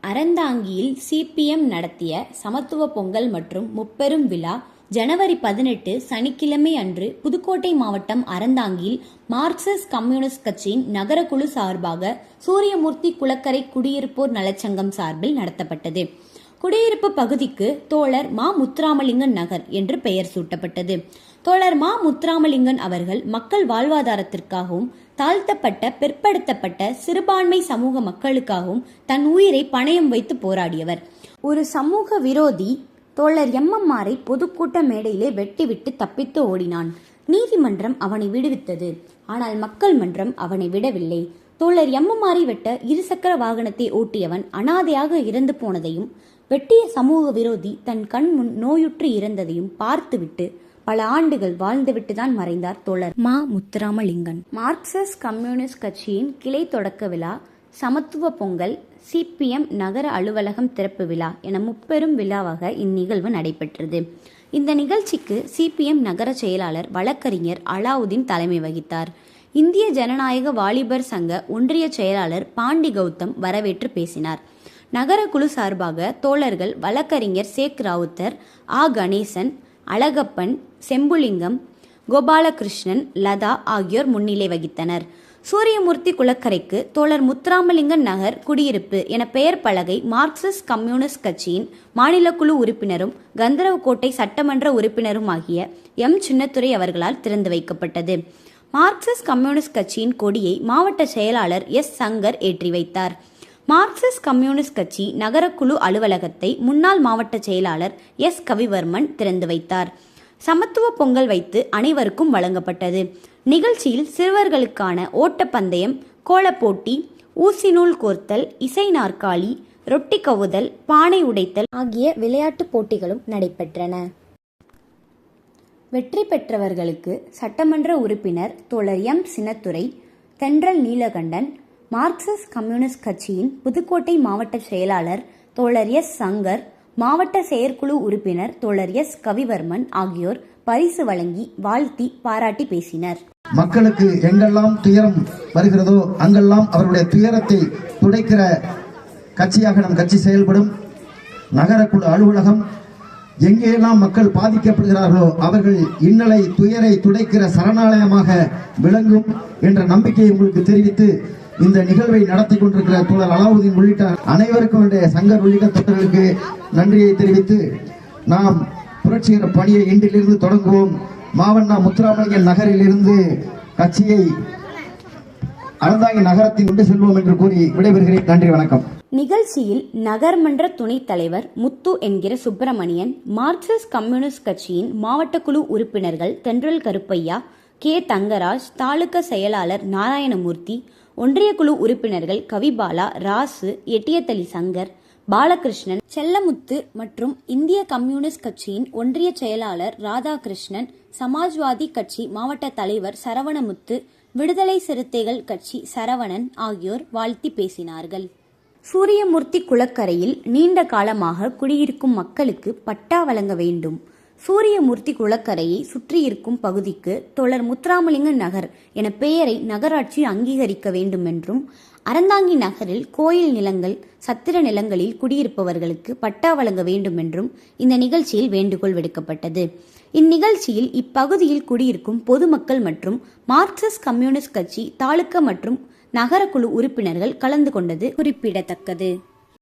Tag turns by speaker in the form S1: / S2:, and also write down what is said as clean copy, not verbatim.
S1: அறந்தாங்கியில் CPM நடத்திய சமத்துவ பொங்கல் மற்றும் முப்பெரும் விழா ஜனவரி 18 சனிக்கிழமை அன்று புதுக்கோட்டை மாவட்டம் அறந்தாங்கியில் மார்க்சிஸ்ட் கம்யூனிஸ்ட் கட்சியின் நகரக்குழு சார்பாக சூரியமூர்த்தி குளக்கரை குடியிருப்போர் நலச்சங்கம் சார்பில் நடத்தப்பட்டது. குடியிருப்பு பகுதிக்கு தோழர் மா. முத்துராமலிங்கன் நகர் என்று பெயர் சூட்டப்பட்டது. தோழர் மா. முத்துராமலிங்கன் அவர்கள் மக்கள் வாழ்வாதாரத்திற்காகவும் தாழ்த்தப்பட்ட பிற்படுத்தப்பட்ட சிறுபான்மை சமூக மக்களுக்காகவும் தன் உயிரை பணயம் வைத்து போராடியவர். ஒரு சமூக விரோதி தோழர் எம்எம்ஆரை பொதுக்கூட்ட மேடையிலே வெட்டிவிட்டு தப்பித்து ஓடினான். நீதிமன்றம் அவனை விடுவித்தது. ஆனால் மக்கள் மன்றம் அவனை விடவில்லை. தோழர் எம்எம்ஆரை வெட்ட இருசக்கர வாகனத்தை ஓட்டியவன் அனாதையாக இறந்து போனதையும் வெட்டிய சமூக விரோதி தன் கண் முன் நோயுற்று இறந்ததையும் பார்த்துவிட்டு பல ஆண்டுகள் வாழ்ந்துவிட்டுதான் மறைந்தார் தோழர் மா. முத்துராமலிங்கன். மார்க்சிஸ்ட் கம்யூனிஸ்ட் கட்சியின் கிளை தொடக்க விழா, சமத்துவ பொங்கல், சிபிஎம் நகர அலுவலகம் திறப்பு விழா என முப்பெரும் விழாவாக இந்நிகழ்வு நடைபெற்றது. இந்த நிகழ்ச்சிக்கு சிபிஎம் நகர செயலாளர் வழக்கறிஞர் அலாவுதீன் தலைமை வகித்தார். இந்திய ஜனநாயக வாலிபர் சங்க ஒன்றிய செயலாளர் பாண்டி கௌதம் வரவேற்று பேசினார். நகர குழு சார்பாக தோழர்கள் வழக்கறிஞர் சேக் ராவுத்தர், ஆ. கணேசன், அழகப்பன், செம்புலிங்கம், கோபாலகிருஷ்ணன், லதா ஆகியோர் முன்னிலை வகித்தனர். சூரியமூர்த்தி குளக்கரைக்கு தோழர் முத்துராமலிங்கன் நகர் குடியிருப்பு என பெயர் பலகை மார்க்சிஸ்ட் கம்யூனிஸ்ட் கட்சியின் மாநில குழு உறுப்பினரும் கந்தரவக்கோட்டை சட்டமன்ற உறுப்பினருமாகிய எம். சின்னத்துரை அவர்களால் திறந்து வைக்கப்பட்டது. மார்க்சிஸ்ட் கம்யூனிஸ்ட் கட்சியின் கொடியை மாவட்ட செயலாளர் எஸ். சங்கர் ஏற்றி வைத்தார். மார்க்சிஸ்ட் கம்யூனிஸ்ட் கட்சி நகரக்குழு அலுவலகத்தை முன்னாள் மாவட்ட செயலாளர் எஸ். கவிவர்மன் திறந்து வைத்தார். சமத்துவ பொங்கல் வைத்து அனைவருக்கும் வழங்கப்பட்டது. நிகழ்ச்சியில் சிறுவர்களுக்கான ஓட்டப்பந்தயம், கோலப்போட்டி, ஊசி நூல் கோர்த்தல், இசை நாற்காலி, ரொட்டி கவுதல், பானை உடைத்தல் ஆகிய விளையாட்டுப் போட்டிகளும் நடைபெற்றன. வெற்றி பெற்றவர்களுக்கு சட்டமன்ற உறுப்பினர் தோழர் எம். சின்னத்துரை, தென்றல் நீலகண்டன், மார்க்சிஸ்ட் கம்யூனிஸ்ட் கட்சியின் புதுக்கோட்டை மாவட்ட செயலாளர் தோழர் எஸ். சங்கர், மாவட்ட செயற்குழு உறுப்பினர் தோழர் எஸ். கவிவர்மன் ஆகியோர் பரிசு வழங்கி வாழ்த்தி பாராட்டி பேசினர்.
S2: மக்களுக்கு எங்கெல்லாம் துயரம் வருகிறதோ அங்கெல்லாம் அவருடைய துயரத்தை துடைக்கிற கட்சியாக நம் கட்சி செயல்படும். நகரக்குழு அலுவலகம் எங்கெல்லாம் மக்கள் பாதிக்கப்படுகிறார்களோ அவர்கள் இன்னலை துயரை துடைக்கிற சரணாலயமாக விளங்கும் என்ற நம்பிக்கையை உங்களுக்கு தெரிவித்து இந்த நிகழ்வை நடத்தி கொண்டிருக்கிற தோழர் அலாவுதீன் உள்ளிட்ட அனைவருக்கும் சங்கர் உள்ளிட்ட தொண்டர்களுக்கு நன்றியை தெரிவித்து நாம் புரட்சிகர பணியை இன்றிலிருந்து தொடங்குவோம். மாவண்ணா முத்துராமலிங்கன் நகரில் இருந்து கட்சியை அறந்தாங்கி நகரத்தின் கொண்டு செல்வோம் என்று கூறி விடைபெறுகிறேன். நன்றி, வணக்கம்.
S1: நிகழ்ச்சியில் நகர்மன்ற துணைத் தலைவர் முத்து என்கிற சுப்பிரமணியன், மார்க்சிஸ்ட் கம்யூனிஸ்ட் கட்சியின் மாவட்ட குழு உறுப்பினர்கள் தென்றல் கருப்பையா, கே. தங்கராஜ், தாலுகா செயலாளர் நாராயணமூர்த்தி, ஒன்றிய குழு உறுப்பினர்கள் கவிபாலா, ராசு, எட்டியத்தலி சங்கர், பாலகிருஷ்ணன், செல்லமுத்து மற்றும் இந்திய கம்யூனிஸ்ட் கட்சியின் ஒன்றிய செயலாளர் ராதாகிருஷ்ணன், சமாஜ்வாதி கட்சி மாவட்ட தலைவர் சரவணமுத்து, விடுதலை சிறுத்தைகள் கட்சி சரவணன் ஆகியோர் வாழ்த்தி பேசினார்கள். சூரியமூர்த்தி குளக்கரையில் நீண்ட காலமாக குடியிருக்கும் மக்களுக்கு பட்டா வழங்க வேண்டும். சூரியமூர்த்தி குளக்கரையை சுற்றியிருக்கும் பகுதிக்கு தோழர் முத்துராமலிங்கன் நகர் என பெயரை நகராட்சி அங்கீகரிக்க வேண்டும் என்றும், அறந்தாங்கி நகரில் கோயில் நிலங்கள், சத்திர நிலங்களில் குடியிருப்பவர்களுக்கு பட்டா வழங்க வேண்டும் என்றும் இந்த நிகழ்ச்சியில் வேண்டுகோள் விடுக்கப்பட்டது. இந்நிகழ்ச்சியில் இப்பகுதியில் குடியிருக்கும் பொதுமக்கள் மற்றும் மார்க்சிஸ்ட் கம்யூனிஸ்ட் கட்சி தாலுகா மற்றும் நகரக்குழு உறுப்பினர்கள் கலந்து கொண்டது குறிப்பிடத்தக்கது.